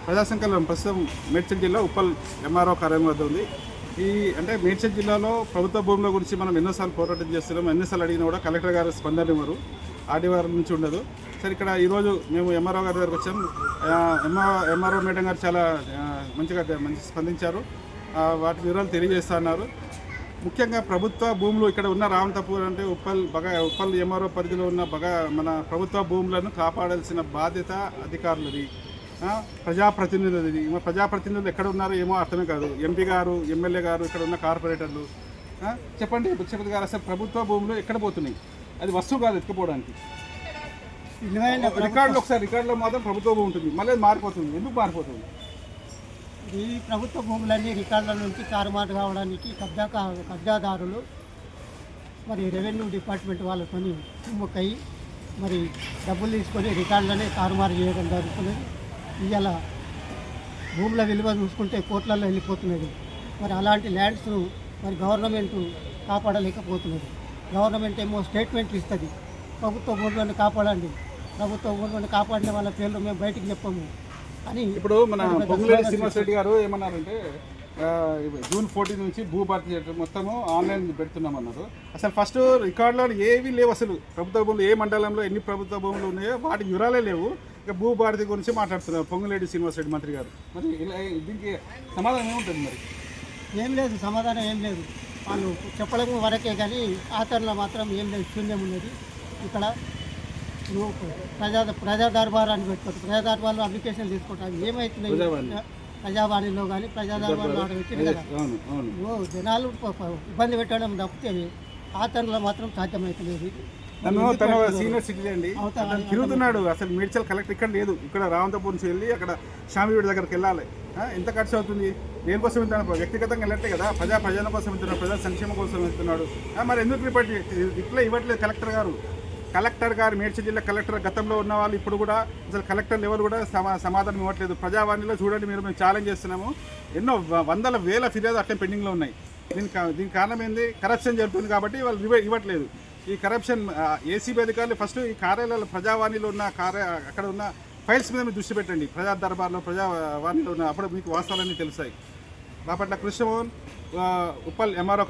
ప్రజా సంకల్పం ప్రస్తుతం మేడ్చల్ జిల్లా ఉప్పల్ ఎంఆర్ఓ కార్యాలయం వద్ద ఉంది. ఈ అంటే మేడ్చల్ జిల్లాలో ప్రభుత్వ భూముల గురించి మనం ఎన్నోసార్లు పోరాటం చేస్తున్నాం. ఎన్నోసార్లు అడిగినా కూడా కలెక్టర్ గారు స్పందన ఇవ్వరు, ఆర్డీఓ నుంచి ఉండదు. సరే, ఇక్కడ ఈరోజు మేము ఎంఆర్ఓ గారి దగ్గరకు వచ్చాం. ఎంఆర్ఓ మేడం గారు చాలా మంచి స్పందించారు. వాటి వివరాలు తెలియజేస్తా అన్నారు. ముఖ్యంగా ప్రభుత్వ భూములు ఇక్కడ ఉన్న రామతపూర్ అంటే ఉప్పల్ ఎంఆర్ఓ పరిధిలో ఉన్న మన ప్రభుత్వ భూములను కాపాడాల్సిన బాధ్యత అధికారులది, ప్రజాప్రతినిధులది. ప్రజాప్రతినిధులు ఎక్కడ ఉన్నారో ఏమో అర్థమే కాదు. ఎంపీ గారు, ఎమ్మెల్యే గారు, ఇక్కడ ఉన్న కార్పొరేటర్లు. చెప్పండి బుచ్చపతి గారు, అసలు ప్రభుత్వ భూములు ఎక్కడ పోతున్నాయి? అది వస్తువు కాదు ఎత్తుకుపోవడానికి. రికార్డులో మాత్రం ప్రభుత్వ భూమి ఉంటుంది, మళ్ళీ మారిపోతుంది. ఎందుకు మారిపోతుంది? ఈ ప్రభుత్వ భూములన్నీ రికార్డుల నుంచి తారుమారు కావడానికి కబ్జాదారులు మరి రెవెన్యూ డిపార్ట్మెంట్ వాళ్ళతో కుమ్మక్కయి మరి డబ్బులు తీసుకొని రికార్డులనే తారుమారు చేయడం జరుగుతున్నది. ఇవాళ భూముల విలువ చూసుకుంటే కోట్లలో వెళ్ళిపోతున్నది. మరి అలాంటి ల్యాండ్స్ను మరి గవర్నమెంట్ కాపాడలేకపోతున్నది. గవర్నమెంట్ ఏమో స్టేట్మెంట్లు ఇస్తుంది, ప్రభుత్వ భూములను కాపాడండి, ప్రభుత్వ భూములను కాపాడిన వాళ్ళ పేర్లు మేము బయటికి చెప్పము అని. ఇప్పుడు మన పొంగులేటి శ్రీనివాస్ రెడ్డి గారు ఏమన్నారంటే జూన్ 14 నుంచి భూభారతి మొత్తము ఆన్లైన్ పెడుతున్నామన్నారు. అసలు ఫస్ట్ రికార్డులో ఏవీ లేవు. అసలు ప్రభుత్వ భూములు ఏ మండలంలో ఎన్ని ప్రభుత్వ భూములు ఉన్నాయో వాటి వివరాలే లేవు. ఇక భూభారతి గురించి మాట్లాడుతున్నారు పొంగులేటి శ్రీనివాస్ రెడ్డి మంత్రి గారు. మరి దీనికి సమాధానం ఏముంటుంది? మరి ఏం లేదు, సమాధానం ఏం లేదు. వాళ్ళు చెప్పడం వరకే కానీ ఆచరణలో మాత్రం ఏం లేదు, శూన్యం ఉన్నది. ఇక్కడ నువ్వు ప్రజా దర్బారాన్ని పెట్టుకోవచ్చు, ప్రజా దర్బార్లో అప్లికేషన్ తీసుకుంటావు. ఏమవుతున్నాయి ప్రజావాణిలో కానీ ప్రజా దర్బార్లో పెట్టింది కదా. నువ్వు జనాలు ఇబ్బంది పెట్టడం తప్పితే ఆచరణలో మాత్రం సాధ్యమవుతలేదు. తన సీనియర్ సిటిజన్ అండి, తిరుగుతున్నాడు. అసలు మేడ్చల్ కలెక్టర్ ఇక్కడ లేదు. ఇక్కడ రామతపూర్ నుంచి వెళ్ళి అక్కడ షామివీడి దగ్గరికి వెళ్ళాలి. ఎంత ఖర్చు అవుతుంది? దేనికోసం వెళ్తున్నాడు? వ్యక్తిగతంగా వెళ్ళట్లే కదా, ప్రజల కోసం వెళ్తున్నాడు, ప్రజా సంక్షేమం కోసం వెళ్తున్నాడు. మరి ఎందుకు రిప్లై ఇవ్వట్లేదు కలెక్టర్ గారు? మేడ్చల్ జిల్లా కలెక్టర్ గతంలో ఉన్న వాళ్ళు ఇప్పుడు కూడా అసలు కలెక్టర్ లెవెల్ కూడా సమాధానం ఇవ్వట్లేదు. ప్రజావాణిలో చూడండి, మేము ఛాలెంజ్ చేస్తున్నాము. ఎన్నో వందల వేల ఫిర్యాదు అట్లే పెండింగ్లో ఉన్నాయి. దీనికి కారణం ఏంది? కరప్షన్ జరుగుతుంది కాబట్టి వాళ్ళు ఇవ్వట్లేదు. ఈ కరప్షన్ ఏసీబీ అధికారులు ఫస్ట్ ఈ కార్యాలయాలు ప్రజావాణిలో ఉన్న అక్కడ ఉన్న ఫైల్స్ మీద మీరు దృష్టి పెట్టండి. ప్రజా దర్బార్లో ప్రజావాణిలో ఉన్న అప్పుడు మీకు వాస్తవాలన్నీ తెలుస్తాయి. బాపట్ల కృష్ణమోహన్, ఉప్పల్ ఎంఆర్ఓ